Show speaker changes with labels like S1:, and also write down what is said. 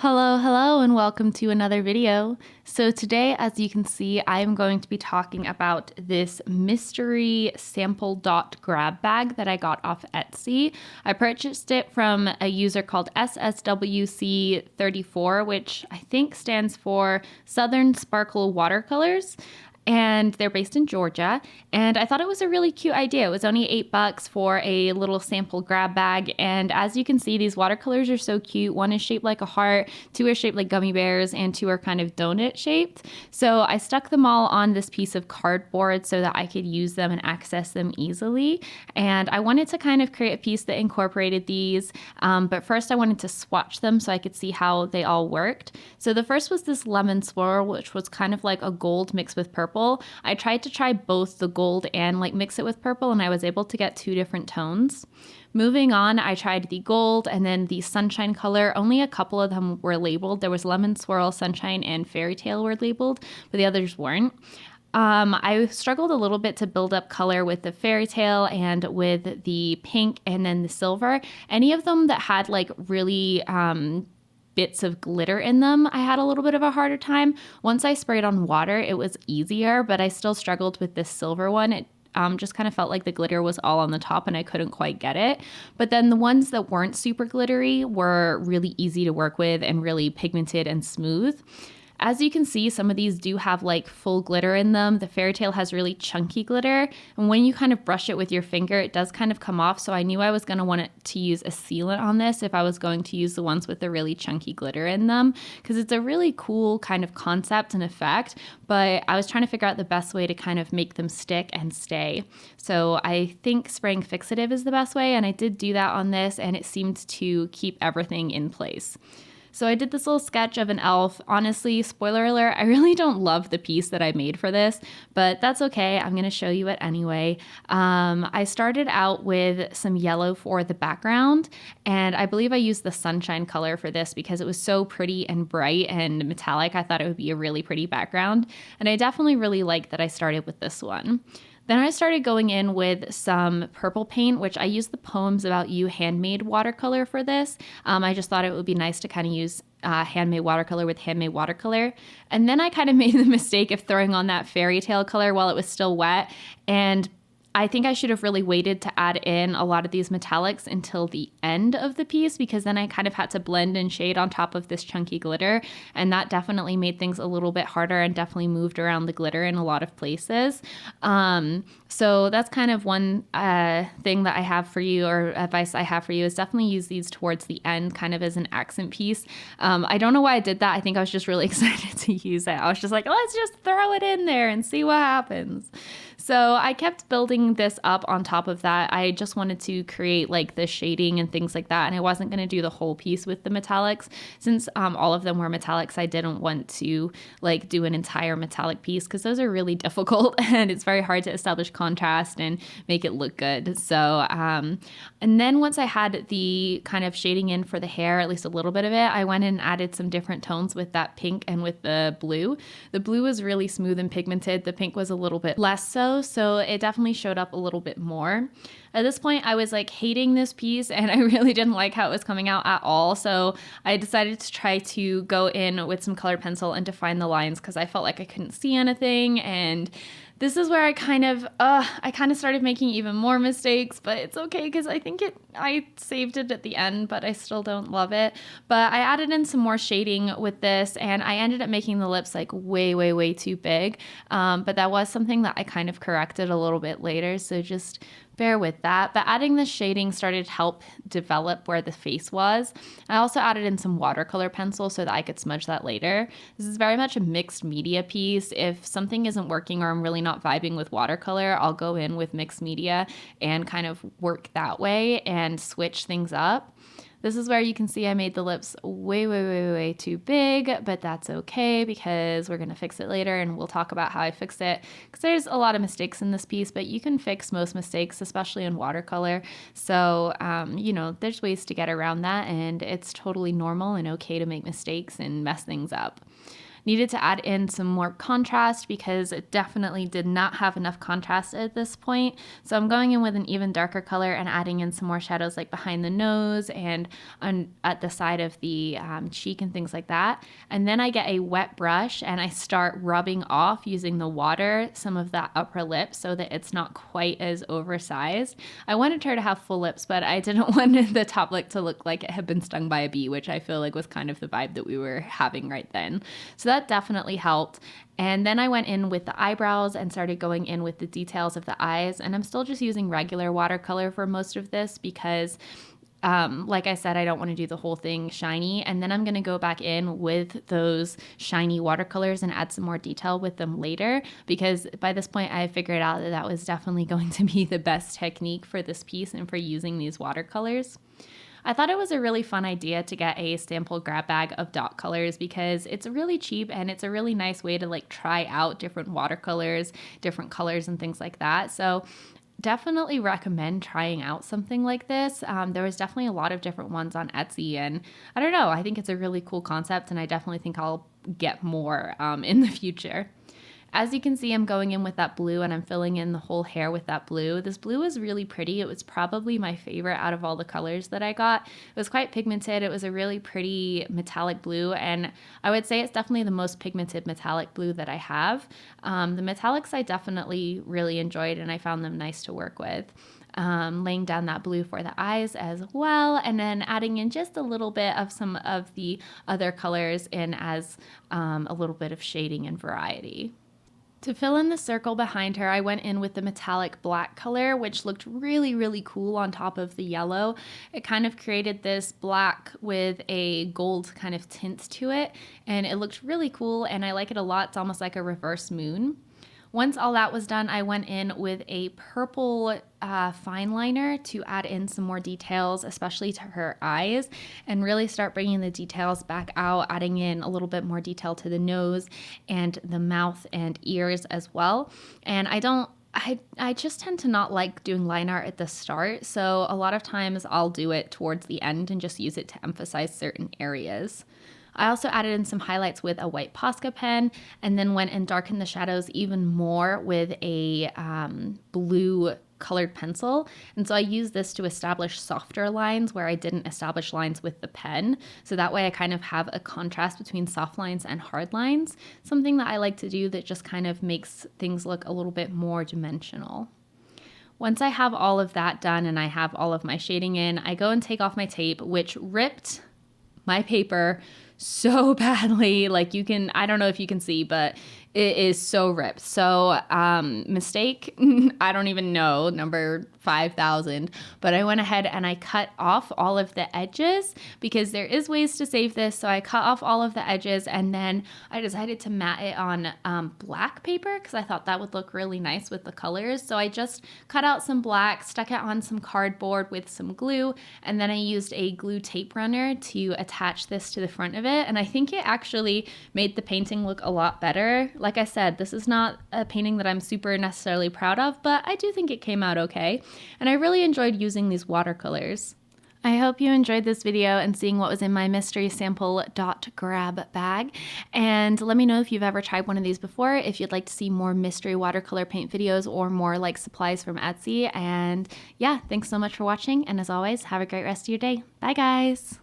S1: Hello, and welcome to another video. So today, as you can see, I am going to be talking about this mystery sample dot grab bag that I got off Etsy. I purchased it from a user called SSWC34, which I think stands for Southern Sparkle Watercolors. And they're based in Georgia. And I thought it was a really cute idea. It was only $8 for a little sample grab bag. And as you can see, these watercolors are so cute. One is shaped like a heart, two are shaped like gummy bears, and two are kind of donut shaped. So I stuck them all on this piece of cardboard so that I could use them and access them easily. And I wanted to kind of create a piece that incorporated these. But first I wanted to swatch them so I could see how they all worked. So the first was this lemon swirl, which was kind of like a gold mixed with purple. I tried to try both the gold and like mix it with purple, and I was able to get two different tones. Moving on, I tried the gold and then the sunshine color. Only a couple of them were labeled. There was lemon swirl, sunshine, and fairy tale were labeled, but the others weren't. I struggled a little bit to build up color with the fairy tale and with the pink and then the silver. Any of them that had like really bits of glitter in them, I had a little bit of a harder time. Once I sprayed on water, it was easier, but I still struggled with this silver one. It just kind of felt like the glitter was all on the top and I couldn't quite get it. But then the ones that weren't super glittery were really easy to work with and really pigmented and smooth. As you can see, some of these do have like full glitter in them. The fairy tale has really chunky glitter. And when you kind of brush it with your finger, it does kind of come off. So I knew I was going to want to use a sealant on this if I was going to use the ones with the really chunky glitter in them, because it's a really cool kind of concept and effect. But I was trying to figure out the best way to kind of make them stick and stay. So I think spraying fixative is the best way. And I did do that on this, and it seemed to keep everything in place. So I did this little sketch of an elf. Honestly, spoiler alert, I really don't love the piece that I made for this, but that's okay. I'm going to show you it anyway. I started out with some yellow for the background, and I believe I used the sunshine color for this because it was so pretty and bright and metallic. I thought it would be a really pretty background, and I definitely really liked that I started with this one. Then I started going in with some purple paint, which I used the Poems About You handmade watercolor for this. I just thought it would be nice to kind of use handmade watercolor with handmade watercolor. And then I kind of made the mistake of throwing on that fairy tale color while it was still wet. And I think I should have really waited to add in a lot of these metallics until the end of the piece, because then I kind of had to blend and shade on top of this chunky glitter, and that definitely made things a little bit harder and definitely moved around the glitter in a lot of places. So that's kind of one thing that I have for you, or advice I have for you, is definitely use these towards the end kind of as an accent piece. I don't know why I did that. I think I was just really excited to use it. I was just like, let's just throw it in there and see what happens. So I kept building this up on top of that. I just wanted to create like the shading and things like that. And I wasn't going to do the whole piece with the metallics. Since all of them were metallics, I didn't want to like do an entire metallic piece because those are really difficult and it's very hard to establish contrast and make it look good. So, and then once I had the kind of shading in for the hair, at least a little bit of it, I went and added some different tones with that pink and with the blue. The blue was really smooth and pigmented. The pink was a little bit less so it definitely showed up a little bit more. At this point, I was like hating this piece and I really didn't like how it was coming out at all. So I decided to try to go in with some colored pencil and define the lines because I felt like I couldn't see anything. And this is where I kind of started making even more mistakes, but it's okay because I saved it at the end, but I still don't love it. But I added in some more shading with this, and I ended up making the lips like way too big. But that was something that I kind of corrected a little bit later, so just bear with that. But adding the shading started to help develop where the face was. I also added in some watercolor pencil so that I could smudge that later. This is very much a mixed media piece. If something isn't working or I'm really not vibing with watercolor, I'll go in with mixed media and kind of work that way and switch things up. This is where you can see I made the lips way too big, but that's okay because we're going to fix it later and we'll talk about how I fixed it, because there's a lot of mistakes in this piece, but you can fix most mistakes, especially in watercolor. So, there's ways to get around that, and it's totally normal and okay to make mistakes and mess things up. Needed to add in some more contrast because it definitely did not have enough contrast at this point. So I'm going in with an even darker color and adding in some more shadows like behind the nose and at the side of the cheek and things like that. And then I get a wet brush and I start rubbing off using the water some of that upper lip so that it's not quite as oversized. I wanted her to have full lips, but I didn't want the top lip to look like it had been stung by a bee, which I feel like was kind of the vibe that we were having right then. So that definitely helped. And then I went in with the eyebrows and started going in with the details of the eyes. And I'm still just using regular watercolor for most of this because like I said, I don't want to do the whole thing shiny. And then I'm going to go back in with those shiny watercolors and add some more detail with them later, because by this point I figured out that that was definitely going to be the best technique for this piece and for using these watercolors. I thought it was a really fun idea to get a sample grab bag of dot colors because it's really cheap and it's a really nice way to like try out different watercolors, different colors and things like that. So definitely recommend trying out something like this. There was definitely a lot of different ones on Etsy, and I don't know, I think it's a really cool concept, and I definitely think I'll get more in the future. As you can see, I'm going in with that blue and I'm filling in the whole hair with that blue. This blue is really pretty. It was probably my favorite out of all the colors that I got. It was quite pigmented. It was a really pretty metallic blue, and I would say it's definitely the most pigmented metallic blue that I have. The metallics I definitely really enjoyed and I found them nice to work with. Laying down that blue for the eyes as well, and then adding in just a little bit of some of the other colors in as a little bit of shading and variety. To fill in the circle behind her, I went in with the metallic black color, which looked really, really cool on top of the yellow. It kind of created this black with a gold kind of tint to it, and it looked really cool, and I like it a lot. It's almost like a reverse moon. Once all that was done, I went in with a purple fine liner to add in some more details, especially to her eyes, and really start bringing the details back out, adding in a little bit more detail to the nose and the mouth and ears as well. And I just tend to not like doing line art at the start, so a lot of times I'll do it towards the end and just use it to emphasize certain areas. I also added in some highlights with a white Posca pen, and then went and darkened the shadows even more with a blue colored pencil. And so I used this to establish softer lines where I didn't establish lines with the pen. So that way I kind of have a contrast between soft lines and hard lines, something that I like to do that just kind of makes things look a little bit more dimensional. Once I have all of that done and I have all of my shading in, I go and take off my tape, which ripped my paper so badly. Like I don't know if you can see, but it is so ripped. So mistake, I don't even know, number 5,000, but I went ahead and I cut off all of the edges because there is ways to save this. So I cut off all of the edges, and then I decided to mat it on black paper because I thought that would look really nice with the colors. So I just cut out some black, stuck it on some cardboard with some glue, and then I used a glue tape runner to attach this to the front of it. And I think it actually made the painting look a lot better. Like I said, this is not a painting that I'm super necessarily proud of, but I do think it came out okay. And I really enjoyed using these watercolors. I hope you enjoyed this video and seeing what was in my mystery sample dot grab bag. And let me know if you've ever tried one of these before, if you'd like to see more mystery watercolor paint videos or more like supplies from Etsy. And yeah, thanks so much for watching. And as always, have a great rest of your day. Bye guys.